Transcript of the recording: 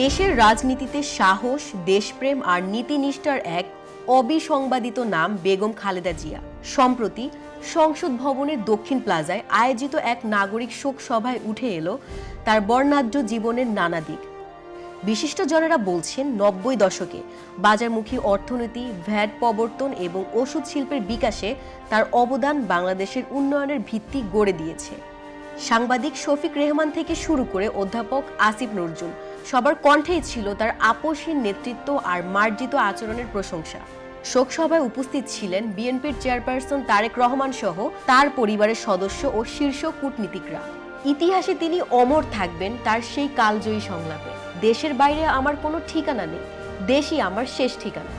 দেশের রাজনীতিতে সাহস, দেশপ্রেম আর নীতিনিষ্ঠার এক অবিসংবাদিত নাম বেগম খালেদা জিয়া। সম্প্রতি সংসদ ভবনের দক্ষিণ প্লাজায় আয়োজিত এক নাগরিক শোক সভায় উঠে এলো তার বর্ণাঢ্য জীবনের নানা দিক। বিশিষ্টজনেরা বলছেন ৯০ দশকে বাজারমুখী অর্থনীতি, ভ্যাট প্রবর্তন এবং ওষুধ শিল্পের বিকাশে তার অবদান বাংলাদেশের উন্নয়নের ভিত্তি গড়ে দিয়েছে। সাংবাদিক শফিক রেহমান থেকে শুরু করে অধ্যাপক আসিফ নজরুল সবার কণ্ঠেই ছিল তার আপসহীন নেতৃত্ব আর মার্জিত আচরণের প্রশংসা। শোকসভায় উপস্থিত ছিলেন বিএনপির চেয়ারপারসন তারেক রহমান সহ তার পরিবারের সদস্য ও শীর্ষ কূটনীতিকরা। ইতিহাসে তিনি অমর থাকবেন তার সেই কালজয়ী সংলাপে, দেশের বাইরে আমার কোনো ঠিকানা নেই, দেশই আমার শেষ ঠিকানা।